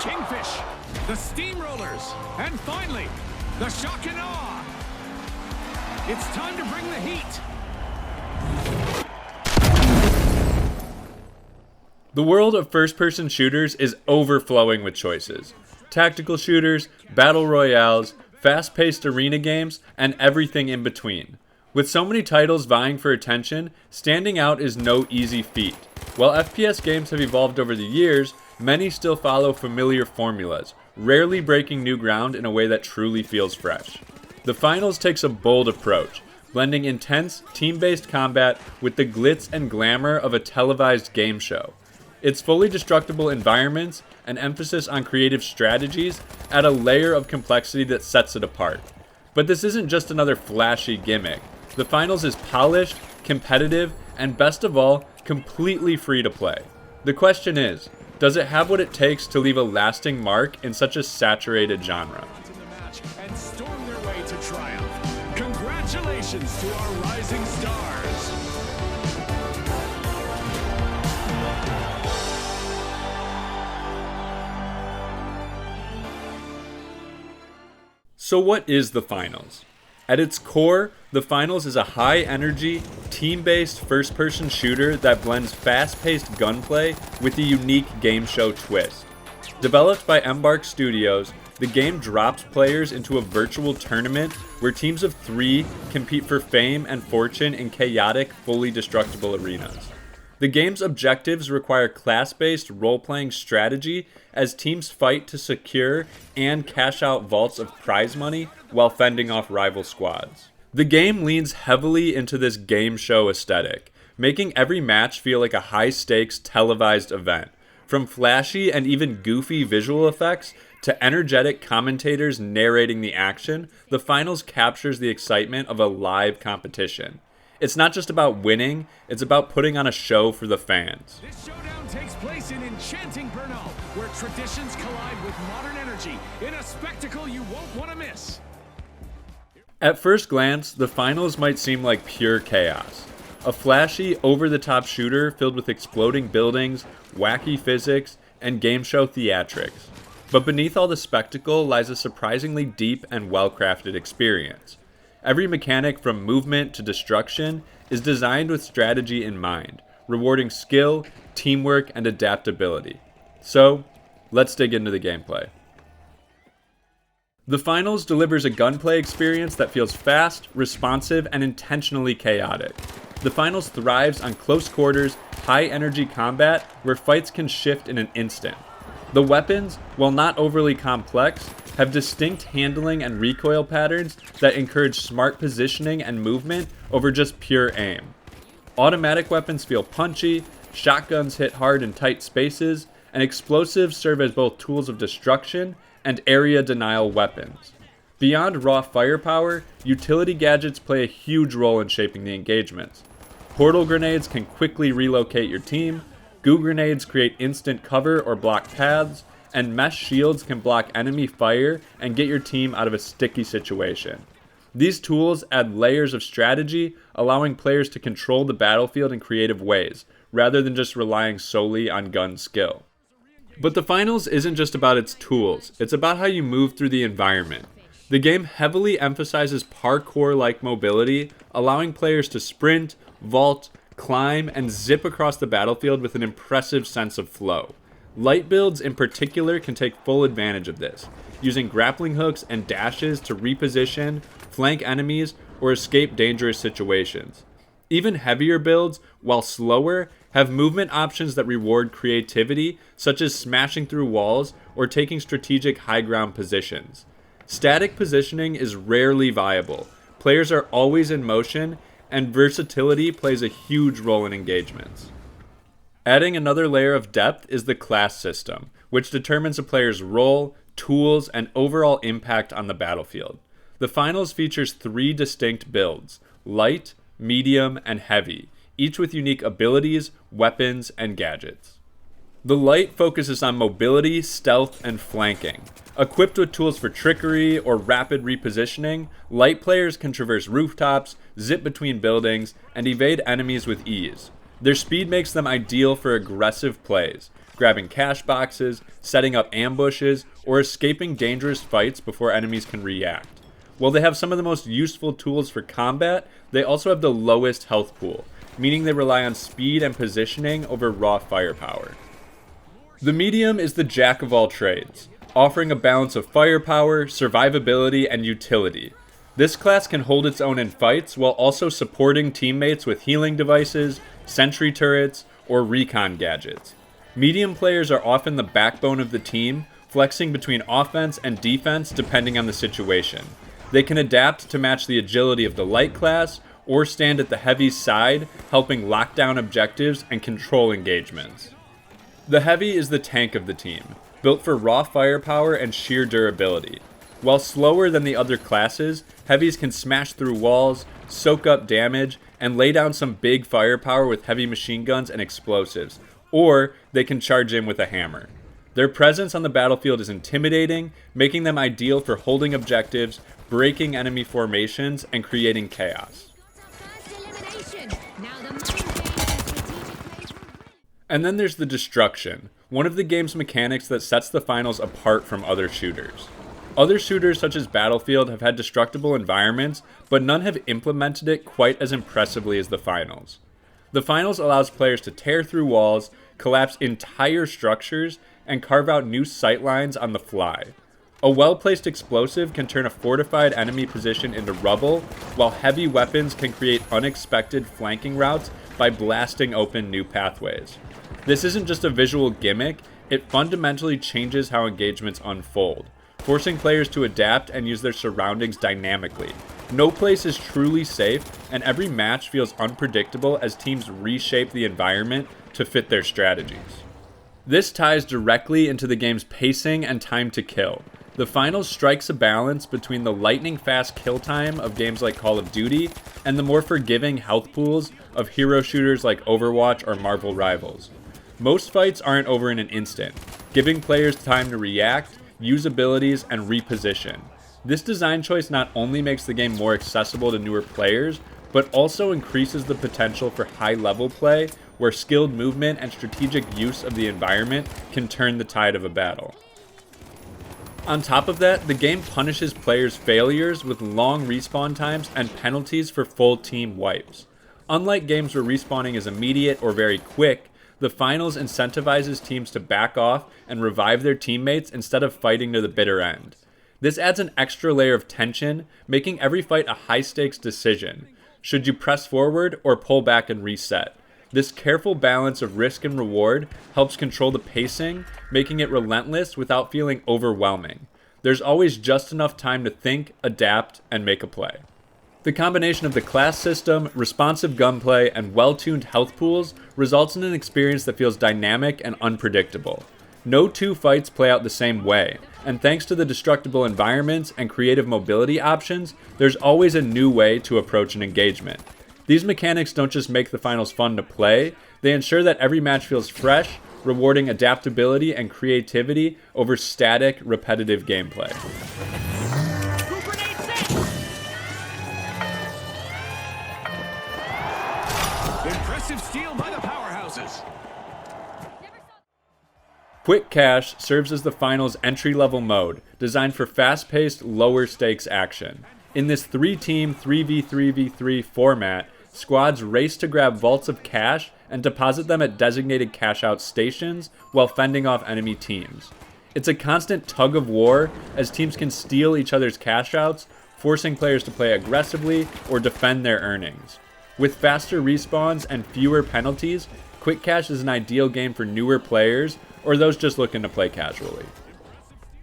Kingfish, the Steamrollers, and finally, the Shock and Awe. It's time to bring the heat. The world of first-person shooters is overflowing with choices. Tactical shooters, battle royales, fast-paced arena games, and everything in between. With so many titles vying for attention, standing out is no easy feat. While FPS games have evolved over the years, many still follow familiar formulas, rarely breaking new ground in a way that truly feels fresh. The Finals takes a bold approach, blending intense, team-based combat with the glitz and glamour of a televised game show. Its fully destructible environments and emphasis on creative strategies add a layer of complexity that sets it apart. But this isn't just another flashy gimmick. The Finals is polished, competitive, and best of all, completely free to play. The question is, does it have what it takes to leave a lasting mark in such a saturated genre? And storm their way to triumph. Congratulations to our rising stars. So what is the Finals? At its core, the Finals is a high-energy, team-based first-person shooter that blends fast-paced gunplay with a unique game show twist. Developed by Embark Studios, the game drops players into a virtual tournament where teams of 3 compete for fame and fortune in chaotic, fully destructible arenas. The game's objectives require class-based role-playing strategy as teams fight to secure and cash out vaults of prize money while fending off rival squads. The game leans heavily into this game show aesthetic, making every match feel like a high-stakes televised event. From flashy and even goofy visual effects to energetic commentators narrating the action, the Finals captures the excitement of a live competition. It's not just about winning, it's about putting on a show for the fans. This showdown takes place in enchanting Bernal, where traditions collide with modern energy in a spectacle you won't want to miss. At first glance, the Finals might seem like pure chaos. A flashy, over-the-top shooter filled with exploding buildings, wacky physics, and game show theatrics. But beneath all the spectacle lies a surprisingly deep and well-crafted experience. Every mechanic from movement to destruction is designed with strategy in mind, rewarding skill, teamwork, and adaptability. So, let's dig into the gameplay. The Finals delivers a gunplay experience that feels fast, responsive, and intentionally chaotic. The Finals thrives on close quarters, high-energy combat where fights can shift in an instant. The weapons, while not overly complex, have distinct handling and recoil patterns that encourage smart positioning and movement over just pure aim. Automatic weapons feel punchy, shotguns hit hard in tight spaces, and explosives serve as both tools of destruction and area denial weapons. Beyond raw firepower, utility gadgets play a huge role in shaping the engagements. Portal grenades can quickly relocate your team, goo grenades create instant cover or block paths, and mesh shields can block enemy fire and get your team out of a sticky situation. These tools add layers of strategy, allowing players to control the battlefield in creative ways, rather than just relying solely on gun skill. But the Finals isn't just about its tools, it's about how you move through the environment. The game heavily emphasizes parkour-like mobility, allowing players to sprint, vault, climb, and zip across the battlefield with an impressive sense of flow. Light builds in particular can take full advantage of this, using grappling hooks and dashes to reposition, flank enemies, or escape dangerous situations. Even heavier builds, while slower, have movement options that reward creativity, such as smashing through walls or taking strategic high ground positions. Static positioning is rarely viable. Players are always in motion, and versatility plays a huge role in engagements. Adding another layer of depth is the class system, which determines a player's role, tools, and overall impact on the battlefield. The Finals features 3 distinct builds: light, medium, and heavy, each with unique abilities, weapons, and gadgets. The light focuses on mobility, stealth, and flanking. Equipped with tools for trickery or rapid repositioning, light players can traverse rooftops, zip between buildings, and evade enemies with ease. Their speed makes them ideal for aggressive plays, grabbing cash boxes, setting up ambushes, or escaping dangerous fights before enemies can react. While they have some of the most useful tools for combat, they also have the lowest health pool, meaning they rely on speed and positioning over raw firepower. The medium is the jack of all trades, offering a balance of firepower, survivability, and utility. This class can hold its own in fights while also supporting teammates with healing devices, sentry turrets, or recon gadgets. Medium players are often the backbone of the team, flexing between offense and defense depending on the situation. They can adapt to match the agility of the light class, or stand at the heavy side, helping lock down objectives and control engagements. The heavy is the tank of the team, built for raw firepower and sheer durability. While slower than the other classes, heavies can smash through walls, soak up damage, and lay down some big firepower with heavy machine guns and explosives, or they can charge in with a hammer. Their presence on the battlefield is intimidating, making them ideal for holding objectives, breaking enemy formations, and creating chaos. And then there's the destruction, one of the game's mechanics that sets the finals apart from other shooters. Other shooters such as Battlefield have had destructible environments, but none have implemented it quite as impressively as the finals. The finals allows players to tear through walls, collapse entire structures, and carve out new sightlines on the fly. A well-placed explosive can turn a fortified enemy position into rubble, while heavy weapons can create unexpected flanking routes by blasting open new pathways. This isn't just a visual gimmick, it fundamentally changes how engagements unfold, forcing players to adapt and use their surroundings dynamically. No place is truly safe, and every match feels unpredictable as teams reshape the environment to fit their strategies. This ties directly into the game's pacing and time to kill. The finals strikes a balance between the lightning-fast kill time of games like Call of Duty and the more forgiving health pools of hero shooters like Overwatch or Marvel Rivals. Most fights aren't over in an instant, giving players time to react, use abilities, and reposition. This design choice not only makes the game more accessible to newer players, but also increases the potential for high-level play where skilled movement and strategic use of the environment can turn the tide of a battle. On top of that, the game punishes players' failures with long respawn times and penalties for full team wipes. Unlike games where respawning is immediate or very quick, the finals incentivizes teams to back off and revive their teammates instead of fighting to the bitter end. This adds an extra layer of tension, making every fight a high-stakes decision. Should you press forward or pull back and reset? This careful balance of risk and reward helps control the pacing, making it relentless without feeling overwhelming. There's always just enough time to think, adapt, and make a play. The combination of the class system, responsive gunplay, and well-tuned health pools results in an experience that feels dynamic and unpredictable. No two fights play out the same way, and thanks to the destructible environments and creative mobility options, there's always a new way to approach an engagement. These mechanics don't just make the finals fun to play, they ensure that every match feels fresh, rewarding adaptability and creativity over static, repetitive gameplay. Impressive steal by the powerhouses. Quick Cash serves as the finals entry-level mode, designed for fast-paced, lower-stakes action. In this 3-team 3v3v3 format, squads race to grab vaults of cash and deposit them at designated cash-out stations while fending off enemy teams. It's a constant tug-of-war as teams can steal each other's cash-outs, forcing players to play aggressively or defend their earnings. With faster respawns and fewer penalties, Quick Cash is an ideal game for newer players or those just looking to play casually.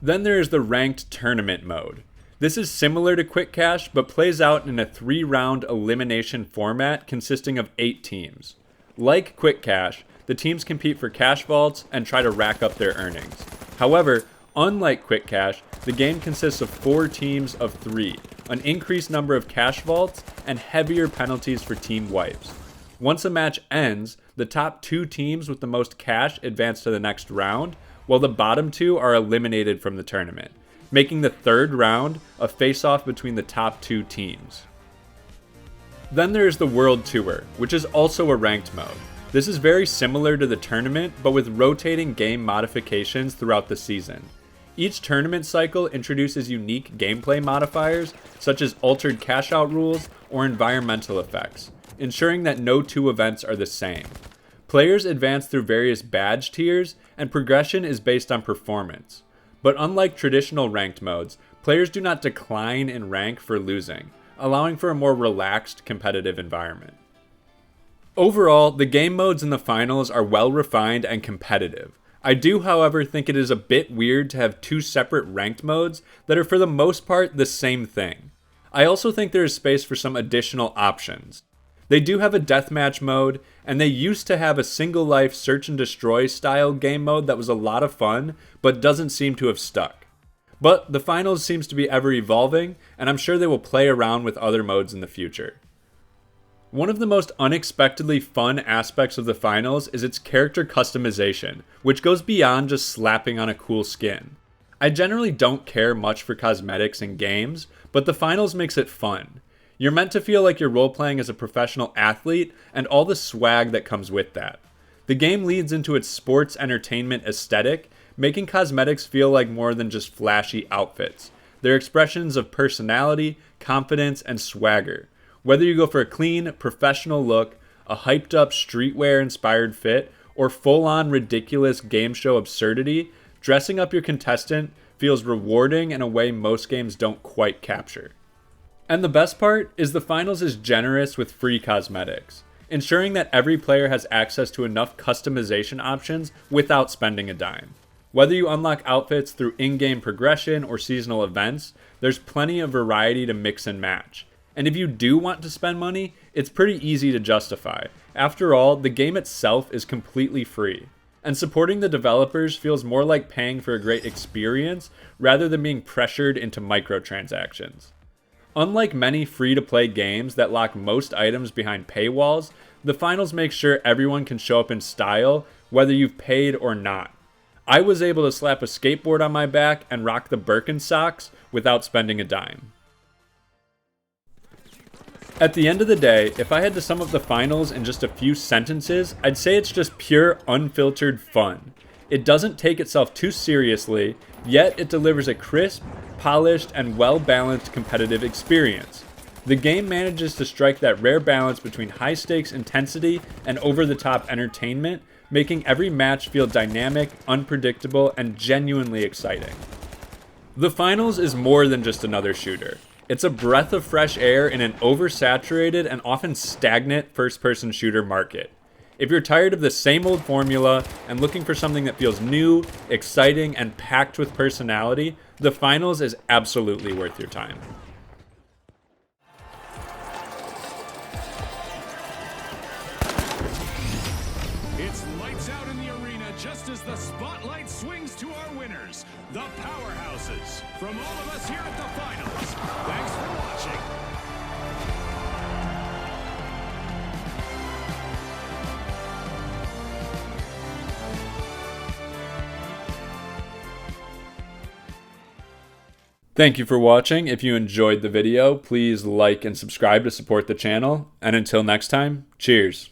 Then there is the ranked tournament mode. This is similar to Quick Cash, but plays out in a 3-round elimination format consisting of 8 teams. Like Quick Cash, the teams compete for cash vaults and try to rack up their earnings. However, unlike Quick Cash, the game consists of 4 teams of 3, an increased number of cash vaults, and heavier penalties for team wipes. Once a match ends, the top 2 teams with the most cash advance to the next round, while the bottom 2 are eliminated from the tournament, making the 3rd round a face-off between the top 2 teams. Then there is the World Tour, which is also a ranked mode. This is very similar to the tournament, but with rotating game modifications throughout the season. Each tournament cycle introduces unique gameplay modifiers, such as altered cash-out rules or environmental effects, ensuring that no two events are the same. Players advance through various badge tiers, and progression is based on performance. But unlike traditional ranked modes, players do not decline in rank for losing, allowing for a more relaxed competitive environment. Overall, the game modes in the finals are well refined and competitive. I do, however, think it is a bit weird to have two separate ranked modes that are for the most part the same thing. I also think there is space for some additional options. They do have a deathmatch mode, and they used to have a single life search and destroy style game mode that was a lot of fun, but doesn't seem to have stuck. But the finals seems to be ever evolving, and I'm sure they will play around with other modes in the future. One of the most unexpectedly fun aspects of the finals is its character customization, which goes beyond just slapping on a cool skin. I generally don't care much for cosmetics in games, but the finals makes it fun. You're meant to feel like you're role-playing as a professional athlete and all the swag that comes with that. The game leads into its sports entertainment aesthetic, making cosmetics feel like more than just flashy outfits. They're expressions of personality, confidence, and swagger. Whether you go for a clean, professional look, a hyped-up streetwear-inspired fit, or full-on ridiculous game show absurdity, dressing up your contestant feels rewarding in a way most games don't quite capture. And the best part is the finals is generous with free cosmetics, ensuring that every player has access to enough customization options without spending a dime. Whether you unlock outfits through in-game progression or seasonal events, there's plenty of variety to mix and match. And if you do want to spend money, it's pretty easy to justify. After all, the game itself is completely free. And supporting the developers feels more like paying for a great experience rather than being pressured into microtransactions. Unlike many free-to-play games that lock most items behind paywalls, the finals make sure everyone can show up in style, whether you've paid or not. I was able to slap a skateboard on my back and rock the Birkenstocks without spending a dime. At the end of the day, if I had to sum up the finals in just a few sentences, I'd say it's just pure, unfiltered fun. It doesn't take itself too seriously, yet it delivers a crisp, polished, and well-balanced competitive experience. The game manages to strike that rare balance between high-stakes intensity and over-the-top entertainment, making every match feel dynamic, unpredictable, and genuinely exciting. The finals is more than just another shooter. It's a breath of fresh air in an oversaturated and often stagnant first-person shooter market. If you're tired of the same old formula and looking for something that feels new, exciting, and packed with personality, the finals is absolutely worth your time. It's lights out in the arena just as the spotlight swings to our winners, the powerhouses. From all of us here at the finals, thanks for watching. Thank you for watching. If you enjoyed the video, please like and subscribe to support the channel. And until next time, cheers.